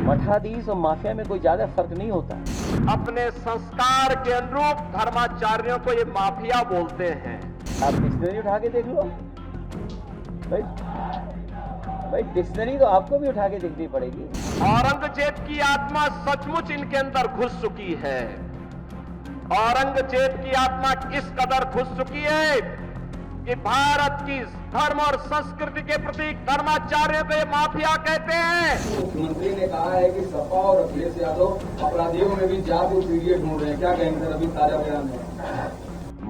मठाधीश और माफिया में कोई ज्यादा फर्क नहीं होता। अपने संस्कार के अनुरूप धर्माचार्यों को ये माफिया बोलते हैं। आप डिक्शनरी उठा के देख लो भाई डिक्शनरी तो आपको भी उठा के देखनी पड़ेगी। औरंगजेब की आत्मा सचमुच इनके अंदर घुस चुकी है। औरंगजेब की आत्मा इस कदर घुस चुकी है कि भारत की धर्म और संस्कृति के प्रतीक धर्माचार्य को ये माफिया कहते हैं। मुख्यमंत्री ने कहा है कि सपा और अखिलेश यादव अपराधियों में भी जादू पीढ़ी ढूंढ रहे हैं, क्या कहेंगे सर? अभी ताजा बयान है।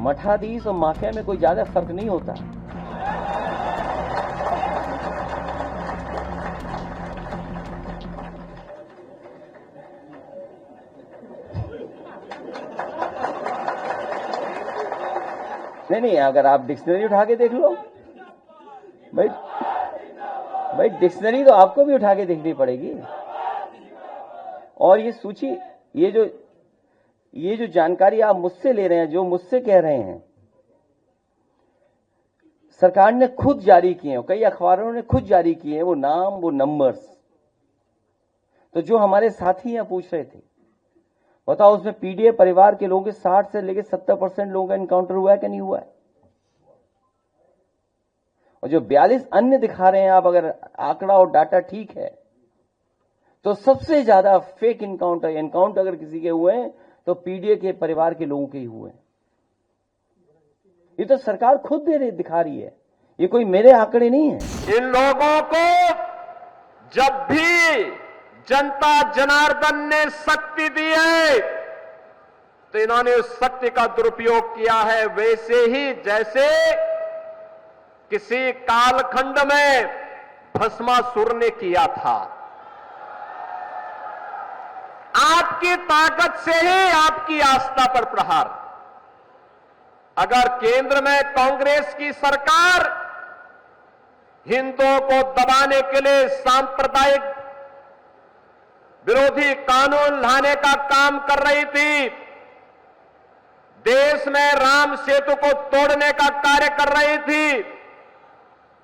मठाधीश और माफिया में कोई ज्यादा फर्क नहीं होता। नहीं, अगर आप डिक्शनरी उठा के देख लो भाई डिक्शनरी तो आपको भी उठा के देखनी पड़ेगी। और ये सूची, ये जो जानकारी आप मुझसे ले रहे हैं, जो मुझसे कह रहे हैं, सरकार ने खुद जारी किए हैं, कई अखबारों ने खुद जारी किए हैं वो नाम, वो नंबर्स। तो जो हमारे साथी यहाँ पूछ रहे थे, बताओ उसमें पीडीए परिवार के लोगों के 60 से लेकर 70% लोगों का एनकाउंटर हुआ है कि नहीं हुआ है? और जो 42 अन्य दिखा रहे हैं आप, अगर आंकड़ा और डाटा ठीक है, तो सबसे ज्यादा फेक एनकाउंटर अगर किसी के हुए हैं तो पीडीए के परिवार के लोगों के ही हुए हैं। ये तो सरकार खुद दिखा रही है, ये कोई मेरे आंकड़े नहीं है। इन लोगों को जब भी जनता जनार्दन ने शक्ति दी है तो इन्होंने उस शक्ति का दुरुपयोग किया है, वैसे ही जैसे किसी कालखंड में भस्मासुर ने किया था। आपकी ताकत से ही आपकी आस्था पर प्रहार। अगर केंद्र में कांग्रेस की सरकार हिंदुओं को दबाने के लिए सांप्रदायिक विरोधी कानून लाने का काम कर रही थी, देश में राम सेतु को तोड़ने का कार्य कर रही थी,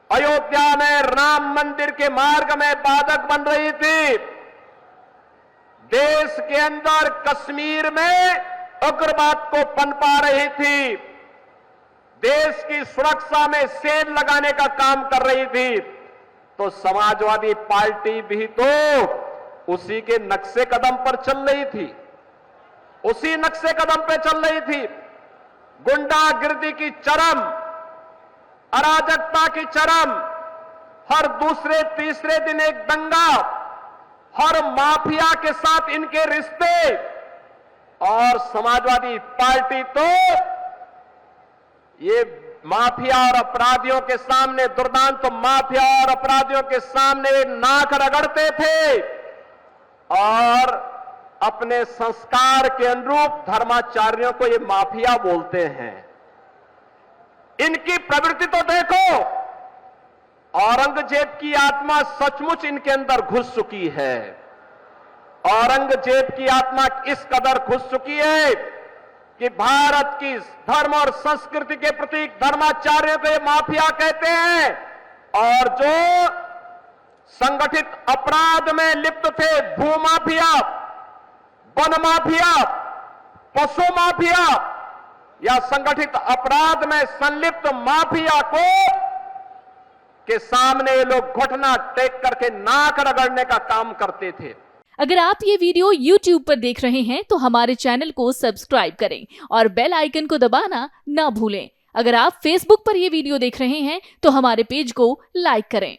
अयोध्या में राम मंदिर के मार्ग में बाधक बन रही थी, देश के अंदर कश्मीर में उग्रवाद को पनपा रही थी, देश की सुरक्षा में सेल लगाने का काम कर रही थी, तो समाजवादी पार्टी भी तो उसी के नक्शे कदम पर चल रही थी, उसी नक्शे कदम पे चल रही थी। गुंडागिर्दी की चरम, अराजकता की चरम, हर दूसरे तीसरे दिन एक दंगा, हर माफिया के साथ इनके रिश्ते। और समाजवादी पार्टी तो ये माफिया और अपराधियों के सामने, दुर्दांत माफिया और अपराधियों के सामने नाक रगड़ते थे और अपने संस्कार के अनुरूप धर्माचार्यों को ये माफिया बोलते हैं। इनकी प्रवृत्ति तो देखो, औरंगजेब की आत्मा सचमुच इनके अंदर घुस चुकी है। औरंगजेब की आत्मा इस कदर घुस चुकी है कि भारत की धर्म और संस्कृति के प्रतीक धर्माचार्यों को ये माफिया कहते हैं। और जो संगठित अपराध में लिप्त थे, भूमाफिया, वन माफिया, पशु माफिया या संगठित अपराध में संलिप्त माफिया को के सामने ये लोग घुटना टेक करके नाक रगड़ने का काम करते थे। अगर आप ये वीडियो YouTube पर देख रहे हैं तो हमारे चैनल को सब्सक्राइब करें और बेल आइकन को दबाना ना भूलें। अगर आप Facebook पर ये वीडियो देख रहे हैं तो हमारे पेज को लाइक करें।